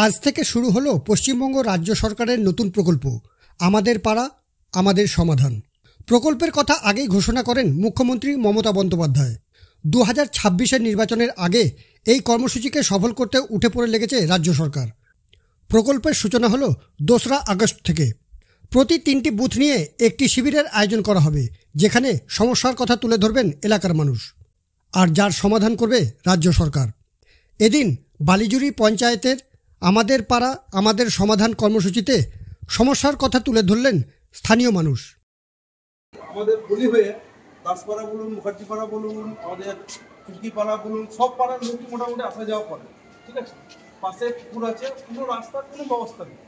আজ থেকে শুরু হলো পশ্চিমবঙ্গ রাজ্য সরকারের নতুন প্রকল্প আমাদের পাড়া আমাদের সমাধান। প্রকল্পের কথা আগেই ঘোষণা করেন মুখ্যমন্ত্রী মমতা বন্দ্যোপাধ্যায়। 2026-এর নির্বাচনের আগে এই কর্মসূচিকে সফল করতে উঠে পড়ে লেগেছে রাজ্য সরকার। প্রকল্পের সূচনা হলো 2রা আগস্ট থেকে। প্রতি 3টি বুথ নিয়ে একটি শিবিরের আয়োজন করা হবে, যেখানে সমস্যার কথা তুলে ধরবেন এলাকার মানুষ, আর যার সমাধান করবে রাজ্য সরকার। এদিন বালিজুড়ি পঞ্চায়েতের আমাদের পাড়া আমাদের সমাধান কর্মসূচিতে সমস্যার কথা তুলে ধরলেন স্থানীয় মানুষ। আমাদের বলি হয়ে দাসপাড়া বলুন, মুখার্জি পাড়া বলুন, আমাদের খিড়কি পাড়া বলুন, সব পাড়ার লোকই মোটামুটি আসা যাওয়া করে। ঠিক আছে, পাশে পুকুর আছে, কোনো রাস্তার কোনো ব্যবস্থা নেই,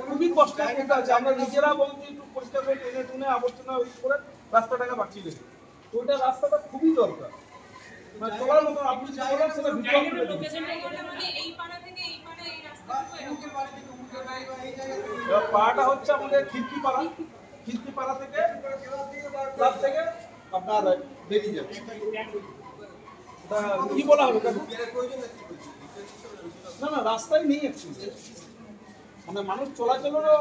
খুবই কষ্ট আছে। আমরা নিজেরা বলছি একটু পরিষ্কার করে টেনে টুনে আবর্জনা ওই করে রাস্তাটাকে বাঁচিয়ে রেখে, ওইটা রাস্তাটা খুবই দরকার। চলার মতো আপনি যা বলেন সেটা পাড়াটা হচ্ছে আমাদের খিড়কি পাড়া। খিড়কি পাড়া থেকে আপনার বেরিয়ে যাবে। কি বলা হবে না, না রাস্তায় নেই একটু, মানে মানুষ চলাচলেরও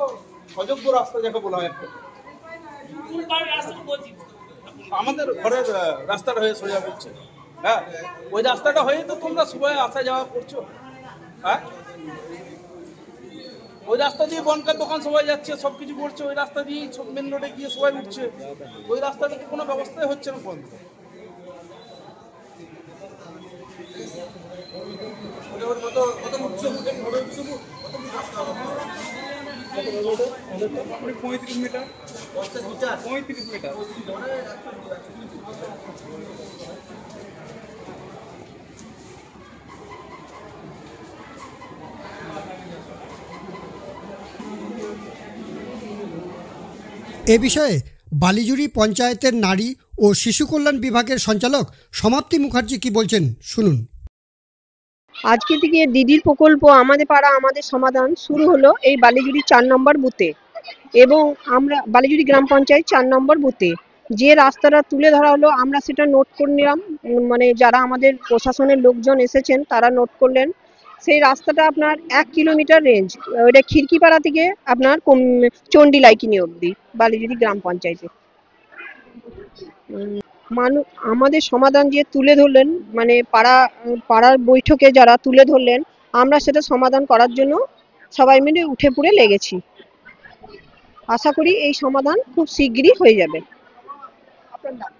অযোগ্য রাস্তা যাকে বলা হয়। আমাদের ঘরের রাস্তাটা হয়ে সোজা করছে, হ্যাঁ ওই রাস্তাটা হয়ে তো তোমরা সবাই আসা যাওয়া করছো। হ্যাঁ ওই রাস্তা দিয়ে বনকার দোকান সবাই যাচ্ছে, সবকিছু করছে, ওই রাস্তা দিয়ে মেন রোডে গিয়ে সবাই উঠছে। ওই রাস্তাটাতে কোনো ব্যবস্থাই হচ্ছে না বন্ধ। এ বিষয়ে বালিজুড়ি পঞ্চায়েতের নারী ও শিশু কল্যাণ বিভাগের সঞ্চালক সমাপ্তি মুখার্জি কি বলছেন শুনুন। আজকে থেকে দিদির প্রকল্প আমাদের পাড়া আমাদের সমাধান শুরু হলো এই বালিজুড়ি 4 নম্বর বুথে, এবং আমরা বালিজুড়ি গ্রাম পঞ্চায়েত 4 নম্বর বুথে যে রাস্তাটা তুলে ধরা হলো আমরা সেটা নোট করে নিলাম। মানে যারা আমাদের প্রশাসনের লোকজন এসেছেন তারা নোট করলেন। সেই রাস্তাটা আপনার 1 কিলোমিটার রেঞ্জ, ওইটা খিড়কিপাড়া থেকে আপনার চণ্ডীলাইকিনি অবধি বালিজুড়ি গ্রাম পঞ্চায়েতে। আমাদের সমাধান যে তুলে ধরলেন, মানে পাড়ার বৈঠকে যারা তুলে ধরলেন, আমরা সেটা সমাধান করার জন্য সবাই মিলে উঠে পড়ে লেগেছি। আশা করি এই সমাধান খুব শিগগিরই হয়ে যাবে। আপনার নাম?